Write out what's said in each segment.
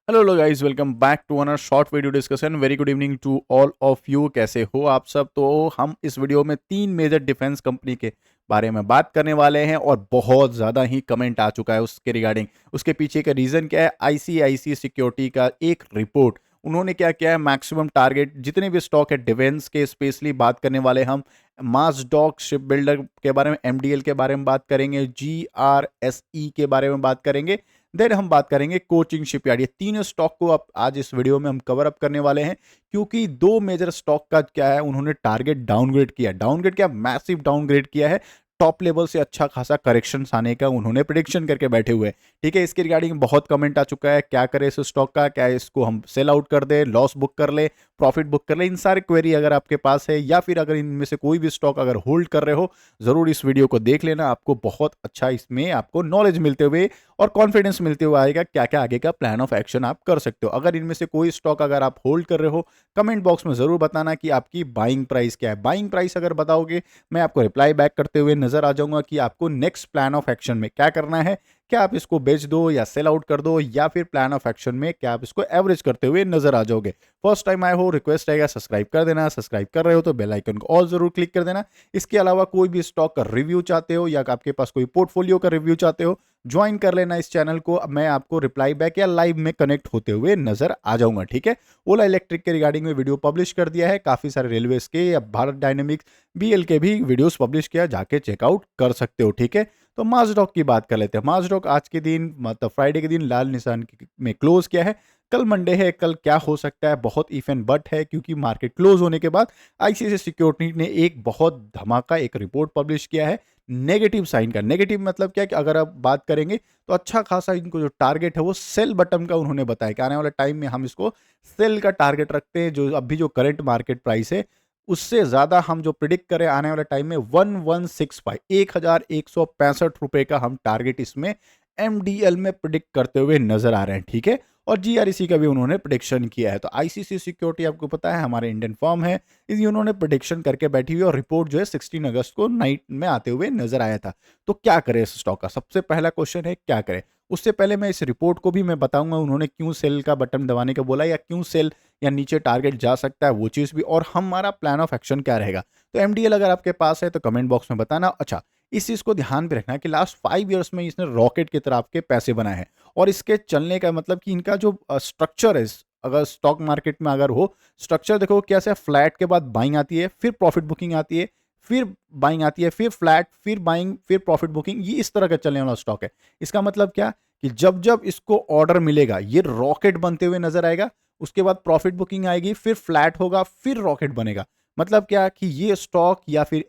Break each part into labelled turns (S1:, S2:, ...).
S1: Hello guys, welcome back to another short video discussion. Very good evening to all of you. कैसे हो आप सब? तो हम इस वीडियो में तीन मेजर डिफेंस कंपनी के बारे में बात करने वाले हैं और बहुत ज़्यादा ही कमेंट आ चुका है उसके रिगार्डिंग। उसके पीछे का रीज़न क्या है? आईसीआईसी सिक्योरिटी का एक रिपोर्ट। उन्होंने क्या किया है, मैक्सिमम टारगेट जितने भी स्टॉक है डिफेंस के, स्पेशली बात करने वाले हम मासडॉक शिप बिल्डर के बारे में, एमडीएल के बारे में बात करेंगे, जीआरएसई के बारे में बात करेंगे, देन हम बात करेंगे कोचिंग शिपयार्ड। ये तीनों स्टॉक को अब आज इस वीडियो में हम कवर अप करने वाले हैं, क्योंकि दो मेजर स्टॉक का क्या है, उन्होंने टारगेट डाउनग्रेड किया। डाउनग्रेड क्या, मैसिव डाउनग्रेड किया है। टॉप लेवल से अच्छा खासा करेक्शन आने का उन्होंने प्रिडिक्शन करके बैठे हुए हैं। ठीक है, इसके रिगार्डिंग बहुत कमेंट आ चुका है, क्या करें इस स्टॉक का, क्या इसको हम सेल आउट कर दें, लॉस बुक कर ले, प्रॉफिट बुक कर ले। इन सारे क्वेरी अगर आपके पास है, या फिर अगर इनमें से कोई भी स्टॉक अगर होल्ड कर रहे हो, जरूर इस वीडियो को देख लेना। आपको बहुत अच्छा इसमें आपको नॉलेज मिलते हुए और कॉन्फिडेंस मिलते हुए आएगा, क्या क्या आगे का प्लान ऑफ एक्शन आप कर सकते हो। अगर इनमें से कोई स्टॉक अगर आप होल्ड कर रहे हो, कमेंट बॉक्स में जरूर बताना कि आपकी बाइंग प्राइस क्या है। बाइंग प्राइस अगर बताओगे, मैं आपको रिप्लाई बैक करते हुए नजर आ जाऊंगा कि आपको नेक्स्ट प्लान ऑफ एक्शन में क्या करना है। क्या आप इसको बेच दो या सेल आउट कर दो, या फिर प्लान ऑफ एक्शन में क्या आप इसको एवरेज करते हुए नजर आ जाओगे। फर्स्ट टाइम आए हो, रिक्वेस्ट रहेगा सब्सक्राइब कर देना। सब्सक्राइब कर रहे हो तो बेल आइकन को ऑल जरूर क्लिक कर देना। इसके अलावा कोई भी स्टॉक का रिव्यू चाहते हो, या आपके पास कोई पोर्टफोलियो का रिव्यू चाहते हो, ज्वाइन कर लेना इस चैनल को। मैं आपको रिप्लाई बैक या लाइव में कनेक्ट होते हुए नजर आ जाऊंगा। ठीक है, ओला इलेक्ट्रिक के रिगार्डिंग में वीडियो पब्लिश कर दिया है, काफी सारे रेलवेज के या भारत डायनेमिक्स बीएल के भी वीडियोस पब्लिश किया, जाके चेकआउट कर सकते हो। ठीक है, तो माजडॉक की बात कर लेते हैं। माजडॉक आज के दिन, मतलब फ्राइडे के दिन, लाल निशान में क्लोज किया है। कल मंडे है, कल क्या हो सकता है, बहुत इफ एंड बट है, क्योंकि मार्केट क्लोज होने के बाद आईसीआईसीआई सिक्योरिटी ने एक बहुत धमाका एक रिपोर्ट पब्लिश किया है नेगेटिव साइन का। नेगेटिव मतलब क्या है कि अगर आप बात करेंगे तो अच्छा खासा इनको जो टारगेट है वो सेल बटन का उन्होंने बताया कि आने वाले टाइम में हम इसको सेल का टारगेट रखते हैं। जो अभी जो करंट मार्केट प्राइस है, उससे ज्यादा हम जो प्रिडिक्ट करें आने वाले टाइम में 1165 1165 रुपए का हम टारगेट इसमें एमडीएल में प्रिडिक्ट करते हुए नजर आ रहे हैं। ठीक है, और जीआरईसी का भी उन्होंने प्रिडिक्शन किया है। तो आईसीसी सिक्योरिटी आपको पता है हमारे इंडियन फर्म है, इस उन्होंने प्रिडिक्शन करके बैठी हुई, और रिपोर्ट जो है 16 अगस्त को नाइट में आते हुए नजर आया था। तो क्या करें इस स्टॉक का, सबसे पहला क्वेश्चन है क्या करें। उससे पहले मैं इस रिपोर्ट को भी मैं बताऊंगा उन्होंने क्यों सेल का बटन दबाने का बोला, या क्यों सेल या नीचे टारगेट जा सकता है, वो चीज भी, और हमारा प्लान ऑफ एक्शन क्या रहेगा। तो एमडीएल अगर आपके पास है तो कमेंट बॉक्स में बताना। अच्छा, इस चीज को ध्यान भी रखना कि लास्ट 5 ईयर्स में इसने रॉकेट की तरह आपके पैसे बनाए हैं, और इसके चलने का मतलब कि इनका जो स्ट्रक्चर है, अगर स्टॉक मार्केट में अगर हो, स्ट्रक्चर देखो कैसे, फ्लैट के बाद बाइंग आती है, फिर प्रॉफिट बुकिंग आती है, फिर बाइंग आती है, फिर फ्लैट, फिर बाइंग, फिर प्रॉफिट बुकिंग। ये इस तरह का चलने वाला स्टॉक है। इसका मतलब क्या कि जब जब इसको ऑर्डर मिलेगा, ये रॉकेट बनते हुए नजर आएगा, उसके बाद प्रॉफिट बुकिंग आएगी, फिर फ्लैट होगा, फिर रॉकेट बनेगा। मतलब क्या कि ये स्टॉक, या फिर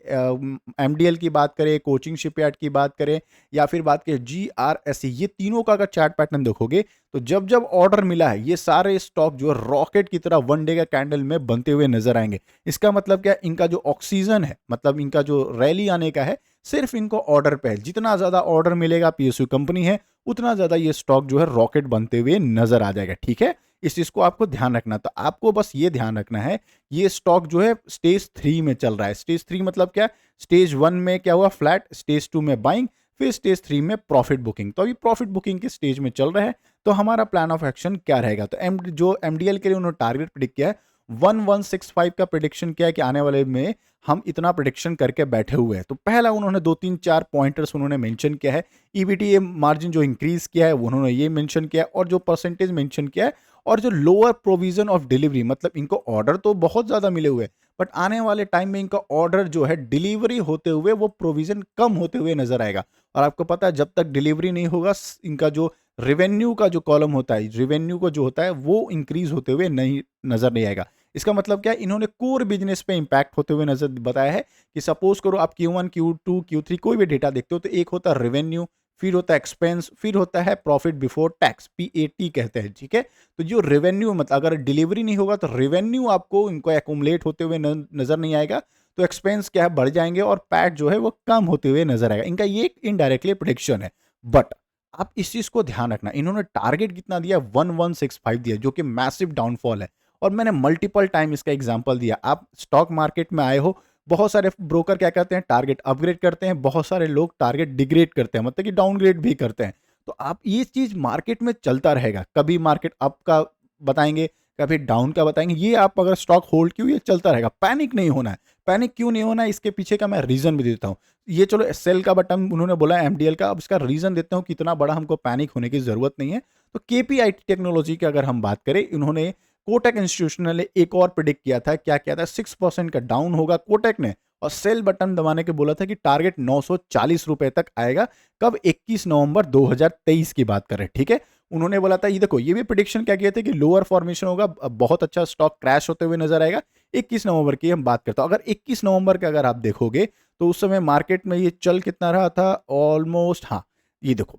S1: एमडीएल की बात करें, कोचिंग शिपयार्ड की बात करें, या फिर बात करें जीआरएसई, ये तीनों का अगर चार्ट पैटर्न देखोगे, तो जब जब ऑर्डर मिला है, ये सारे स्टॉक जो है रॉकेट की तरह वन डे का कैंडल में बनते हुए नजर आएंगे। इसका मतलब क्या, इनका जो ऑक्सीजन है, मतलब इनका जो रैली आने का है, सिर्फ इनको ऑर्डर पे है। जितना ज्यादा ऑर्डर मिलेगा, पीएसयू कंपनी है, उतना ज्यादा ये स्टॉक जो है रॉकेट बनते हुए नजर आ जाएगा। ठीक है, इस चीज को आपको ध्यान रखना। तो आपको बस ये ध्यान रखना है, ये स्टॉक जो है स्टेज 3 में चल रहा है। स्टेज 3 मतलब क्या, स्टेज 1 में क्या हुआ, फ्लैट, स्टेज 2 में बाइंग, फिर स्टेज 3 में प्रॉफिट बुकिंग। तो अभी प्रॉफिट बुकिंग के स्टेज में चल रहे हैं। तो हमारा प्लान ऑफ एक्शन क्या रहेगा, तो जो एमडीएल के लिए उन्होंने टारगेट प्रिडिक्ट किया है 1165 का प्रिडिक्शन किया है कि आने वाले में हम इतना प्रिडिक्शन करके बैठे हुए हैं। तो पहला उन्होंने 2 3 4 पॉइंटर्स उन्होंने मेंशन किया है। ईबीटीए मार्जिन जो इंक्रीज किया है उन्होंने ये मेंशन किया है, और जो परसेंटेज मेंशन किया है, और जो लोअर प्रोविजन ऑफ डिलीवरी, मतलब इनको ऑर्डर तो बहुत ज्यादा मिले हुए हैं, बट आने वाले टाइम में इनका ऑर्डर जो है डिलीवरी होते हुए वो प्रोविजन कम होते हुए नजर आएगा। और आपको पता है जब तक डिलीवरी नहीं होगा, इनका जो रेवेन्यू का जो कॉलम होता है, रेवेन्यू को जो होता है वो इंक्रीज होते हुए नहीं नजर नहीं आएगा। इसका मतलब क्या है, इन्होंने कोर बिजनेस पे इंपैक्ट होते हुए नजर बताया है कि सपोज करो आप Q1 Q2 Q3 कोई भी डेटा देखते हो, तो एक होता है रेवेन्यू, फिर होता है एक्सपेंस, फिर होता है प्रॉफिट बिफोर टैक्स, पीएटी कहते हैं। ठीक है, तो जो रेवेन्यू, मतलब अगर डिलीवरी नहीं होगा तो रेवेन्यू आपको इनको एकुमुलेट होते हुए नजर नहीं आएगा, तो एक्सपेंस क्या है, बढ़ जाएंगे, और पैट जो है वो कम होते हुए नजर आएगा। इनका ये इनडायरेक्टली प्रिडिक्शन है। बट आप इस चीज को ध्यान रखना, इन्होंने टारगेट कितना दिया, 1165 दिया, जो कि मैसिव डाउनफॉल है। और मैंने मल्टीपल टाइम इसका एग्जांपल दिया। आप स्टॉक मार्केट में आए हो, बहुत सारे ब्रोकर क्या करते हैं, टारगेट अपग्रेड करते हैं, बहुत सारे लोग टारगेट डिग्रेड करते हैं, मतलब कि डाउनग्रेड भी करते हैं। तो आप ये चीज़ मार्केट में चलता रहेगा, कभी मार्केट अप का बताएंगे, कभी डाउन का बताएंगे, ये आप अगर स्टॉक होल्ड क्यों, ये चलता रहेगा, पैनिक नहीं होना है। पैनिक क्यों नहीं होना है, इसके पीछे का मैं रीजन भी देता हूँ। ये चलो सेल का बटन उन्होंने बोला एमडीएल का, अब इसका रीजन देता हूँ कितना बड़ा हमको पैनिक होने की जरूरत नहीं है। तो केपीआईटी टेक्नोलॉजी की अगर हम बात करें, इन्होंने कोटक इंस्टीट्यूशनल ने एक और प्रिडिक्ट किया था, क्या किया था, 6% का डाउन होगा कोटक ने, और सेल बटन दबाने के बोला था कि टारगेट 940 रुपए तक आएगा। कब, 21 नवंबर 2023 की बात कर रहे हैं, ठीक है। उन्होंने बोला था, ये देखो ये भी प्रिडिक्शन क्या किए थे कि लोअर फॉर्मेशन होगा, बहुत अच्छा स्टॉक क्रैश होते हुए नजर आएगा। 21 नवंबर की हम बात करते हैं, अगर 21 नवंबर का अगर आप देखोगे तो उस समय मार्केट में ये चल कितना रहा था, ऑलमोस्ट, हाँ ये देखो,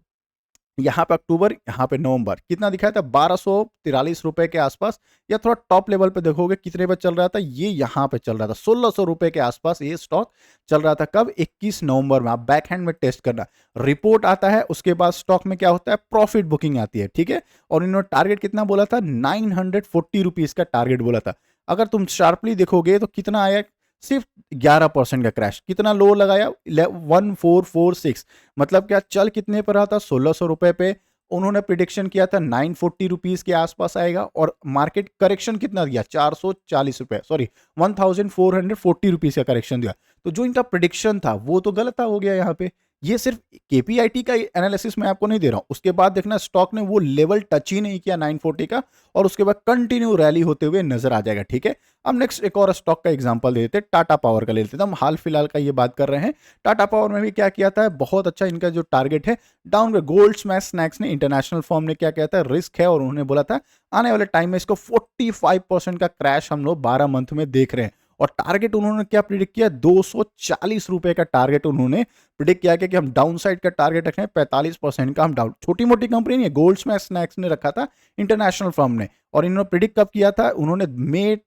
S1: यहाँ पे अक्टूबर, यहाँ पे नवंबर, कितना दिखाया था, 1243 रुपए के आसपास, या थोड़ा टॉप लेवल पे देखोगे कितने पे चल रहा था, ये यहाँ पे चल रहा था 1600 रुपए के आसपास ये स्टॉक चल रहा था। कब, 21 नवंबर में। आप बैक हैंड में टेस्ट करना, रिपोर्ट आता है उसके बाद स्टॉक में क्या होता है, प्रॉफिट बुकिंग आती है, ठीक है। और इन्होंने टारगेट कितना बोला था, 940 रुपीज का टारगेट बोला था। अगर तुम शार्पली देखोगे तो कितना आया, सिर्फ 11% का क्रैश। कितना लो लगाया, 1446, मतलब क्या, चल कितने पर रहा था, 1600 रुपए पे। उन्होंने प्रिडिक्शन किया था 940 रुपीज के आसपास आएगा, और मार्केट करेक्शन कितना दिया, 440 रुपए, सॉरी 1440 रुपीज का करेक्शन दिया। तो जो इनका प्रिडिक्शन था वो तो गलत हो गया यहाँ पे। ये सिर्फ केपीआईटी का एनालिसिस मैं आपको नहीं दे रहा हूं, उसके बाद देखना स्टॉक ने वो लेवल टच ही नहीं किया 940 का, और उसके बाद कंटिन्यू रैली होते हुए नजर आ जाएगा, ठीक है। अब नेक्स्ट एक और स्टॉक का एग्जांपल दे देते हैं, टाटा पावर का ले लेते हैं। हम हाल फिलहाल का ये बात कर रहे हैं, टाटा पावर में भी क्या किया था, बहुत अच्छा इनका जो टारगेट है डाउन में। गोल्ड स्मैश स्नैक्स ने, इंटरनेशनल फर्म ने क्या किया था, रिस्क है, और उन्होंने बोला था आने वाले टाइम में इसको 45% का क्रैश हम लोग 12 मंथ में देख रहे हैं। और टारगेट उन्होंने क्या प्रिडिक्ट किया, 240 रुपए का टारगेट उन्होंने प्रिडिक्ट किया कि हम डाउन साइड का टारगेट रख रहे हैं 45% का हम डाउन। छोटी मोटी कंपनी नहीं है, गोल्ड स्मैश स्नैक्स ने रखा था, इंटरनेशनल फर्म ने। और इन्होंने प्रिडिक्ट कब किया था, उन्होंने मई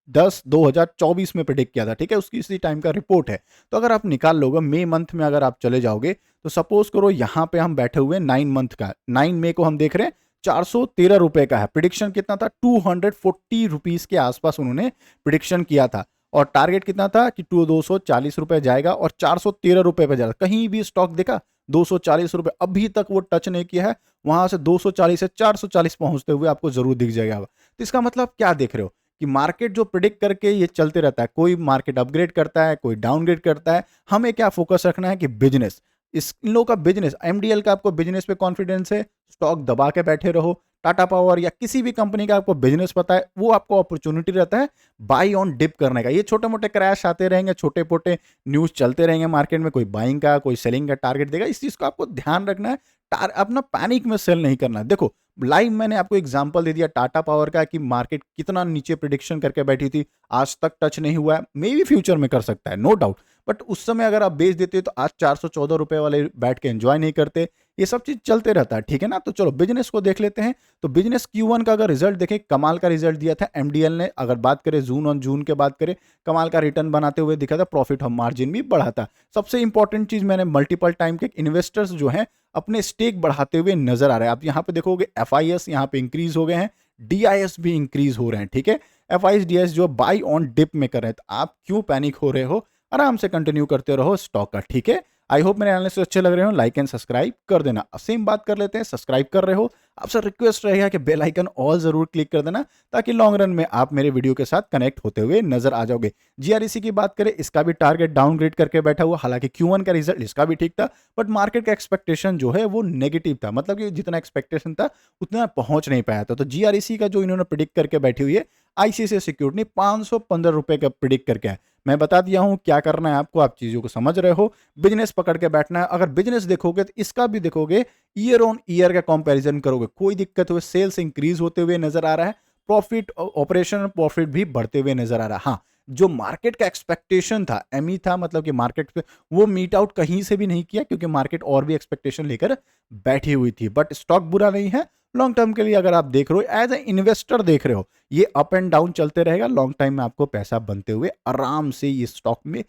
S1: 10 2024 में प्रिडिक्ट किया था, ठीक है। उसकी इसी टाइम का रिपोर्ट है। तो अगर आप निकाल लोगे मई मंथ में, अगर आप चले जाओगे तो सपोज करो यहाँ पे हम बैठे हुए 9 मंथ का, 9 मई को हम देख रहे हैं 413 रुपए का है। प्रिडिक्शन कितना था, 240 रुपीज के आसपास उन्होंने प्रिडिक्शन किया था। और टारगेट कितना था कि 240 रुपए जाएगा, और 413 रुपए पे जाएगा। कहीं भी स्टॉक देखा 240 रुपए, अभी तक वो टच नहीं किया है। वहां से 240 से 440 पहुंचते हुए आपको जरूर दिख जाएगा। तो इसका मतलब क्या देख रहे हो कि मार्केट जो प्रिडिक्ट करके ये चलते रहता है, कोई मार्केट अपग्रेड करता है, कोई डाउनग्रेड करता है। हमें क्या फोकस रखना है कि बिजनेस, इन लोगों का बिजनेस, एमडीएल का आपको बिजनेस पे कॉन्फिडेंस है, स्टॉक दबा के बैठे रहो। टाटा पावर या किसी भी कंपनी का आपको बिजनेस पता है, वो आपको अपॉर्चुनिटी रहता है बाई ऑन डिप करने का। ये छोटे मोटे क्रैश आते रहेंगे, छोटे मोटे न्यूज चलते रहेंगे मार्केट में, कोई बाइंग का कोई सेलिंग का टारगेट देगा। इस चीज को आपको ध्यान रखना है, अपना पैनिक में सेल नहीं करना है। देखो लाइव मैंने आपको एग्जांपल दे दिया टाटा पावर का कि मार्केट कितना नीचे प्रिडिक्शन करके बैठी थी, आज तक टच नहीं हुआ है। मे भी फ्यूचर में कर सकता है, नो डाउट, बट उस समय अगर आप बेच देते तो आज 414 रुपए वाले बैठ के एंजॉय नहीं करते। ये सब चीज चलते रहता है, ठीक है ना। तो चलो बिजनेस को देख लेते हैं। तो बिजनेस Q1 का अगर रिजल्ट देखें, कमाल का रिजल्ट दिया था एमडीएल ने। अगर बात करें जून ऑन जून के बात करें, कमाल का रिटर्न बनाते हुए दिखा था, प्रॉफिट और मार्जिन भी बढ़ा था। सबसे इंपॉर्टेंट चीज, मैंने मल्टीपल टाइम के इन्वेस्टर्स जो हैं अपने स्टेक बढ़ाते हुए नजर आ रहे हैं। आप यहाँ पे देखोगे FIS यहाँ पे इंक्रीज हो गए हैं, DIS भी इंक्रीज हो रहे हैं, ठीक है। FIS DIS जो बाई ऑन डिप में कर रहे हैं। तो आप क्यों पैनिक हो रहे हो, आराम से कंटिन्यू करते रहो स्टॉक का, ठीक है। आई होप मेरे एनालिसिस अच्छे लग रहे हो, लाइक एंड सब्सक्राइब कर देना। सेम बात कर लेते हैं, सब्सक्राइब कर रहे हो, आपसे रिक्वेस्ट रहेगा कि बेल आइकन ऑल जरूर क्लिक कर देना, ताकि लॉन्ग रन में आप मेरे वीडियो के साथ कनेक्ट होते हुए नजर आ जाओगे। GREC की बात करें, इसका भी टारगेट डाउनग्रेड करके बैठा हुआ, हालांकि Q1 का रिजल्ट इसका भी ठीक था, बट मार्केट का एक्सपेक्टेशन जो है वो नेगेटिव था, मतलब कि जितना एक्सपेक्टेशन था उतना पहुंच नहीं पाया था। तो GREC का जो इन्होंने प्रिडिक्ट करके बैठी हुई है, ICICI सिक्योरिटी 515 रुपए का प्रिडिक्ट करके है। मैं बता दिया हूं क्या करना है आपको, आप चीजों को समझ रहे हो। बिजनेस पकड़ के बैठना है। अगर बिजनेस देखोगे तो इसका भी देखोगे, ईयर ऑन ईयर का कंपैरिजन करोगे, कोई दिक्कत हुए, सेल्स इंक्रीज होते हुए नजर आ रहा है, प्रॉफिट, ऑपरेशनल प्रॉफिट भी बढ़ते हुए नजर आ रहा है। हाँ, जो मार्केट का एक्सपेक्टेशन था, एमई था, मतलब कि मार्केट पे वो मीट आउट कहीं से भी नहीं किया, क्योंकि मार्केट और भी एक्सपेक्टेशन लेकर बैठी हुई थी। बट स्टॉक बुरा नहीं है, लॉन्ग टर्म के लिए अगर आप देख रहे हो, एज ए इन्वेस्टर देख रहे हो, ये अप एंड डाउन चलते रहेगा। लॉन्ग टाइम में आपको पैसा बनते हुए आराम से ये स्टॉक में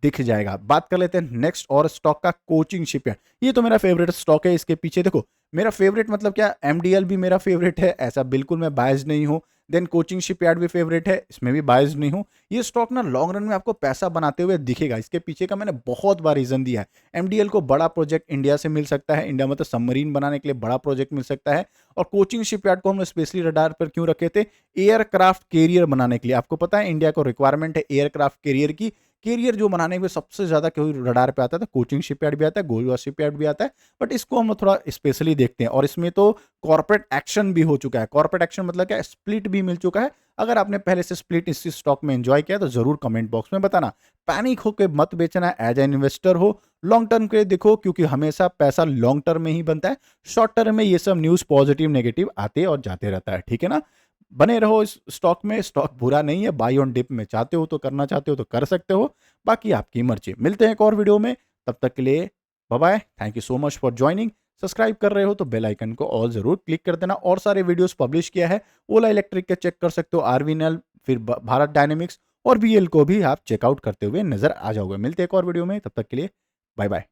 S1: दिख जाएगा। बात कर लेते हैं नेक्स्ट और स्टॉक का, कोचिंग शिपयार्ड। ये तो मेरा फेवरेट स्टॉक है। इसके पीछे देखो, मेरा फेवरेट मतलब क्या, एमडीएल भी मेरा फेवरेट है, ऐसा बिल्कुल मैं बायस नहीं हूं। देन कोचिंग शिपयार्ड भी फेवरेट है, इसमें भी बायस्ड नहीं हूँ। ये स्टॉक ना लॉन्ग रन में आपको पैसा बनाते हुए दिखेगा, इसके पीछे का मैंने बहुत बार रीजन दिया है। एमडीएल को बड़ा प्रोजेक्ट इंडिया से मिल सकता है, इंडिया में तो सबमरीन बनाने के लिए बड़ा प्रोजेक्ट मिल सकता है। और कोचिंग शिपयार्ड को हम स्पेशली रडार पर क्यों रखे थे, एयरक्राफ्ट कैरियर बनाने के लिए। आपको पता है इंडिया को रिक्वायरमेंट है एयरक्राफ्ट कैरियर की। कैरियर जो बनाने में सबसे ज्यादा कोई रडार पे आता है, तो कोचिंग शिपयार्ड भी आता है, गोलवा शिपयार्ड भी आता है, बट इसको हम थोड़ा स्पेशली देखते हैं। और इसमें तो कॉर्पोरेट एक्शन भी हो चुका है। कॉर्पोरेट एक्शन मतलब क्या, स्प्लिट भी मिल चुका है। अगर आपने पहले से स्प्लिट इस स्टॉक में एंजॉय किया तो जरूर कमेंट बॉक्स में बताना। पैनिक होकर मत बेचना, एज एन इन्वेस्टर हो लॉन्ग टर्म के लिए देखो, क्योंकि हमेशा पैसा लॉन्ग टर्म में ही बनता है। शॉर्ट टर्म में ये सब न्यूज पॉजिटिव नेगेटिव आते और जाते रहता है, ठीक है ना। बने रहो इस स्टॉक में, स्टॉक बुरा नहीं है, बाई ऑन डिप में चाहते हो तो करना चाहते हो तो कर सकते हो, बाकी आपकी मर्जी। मिलते हैं एक और वीडियो में, तब तक के लिए bye bye. Thank you so much for joining. Subscribe कर रहे हो तो बेल आइकन को ऑल जरूर क्लिक कर देना। और सारे वीडियोस पब्लिश किया है, ओला इलेक्ट्रिक के चेक कर सकते हो, आरवीएनएल, फिर भारत डायनेमिक्स और बीएल को भी आप चेकआउट करते हुए नजर आ जाओगे। मिलते हैं एक और वीडियो में, तब तक के लिए बाय बाय।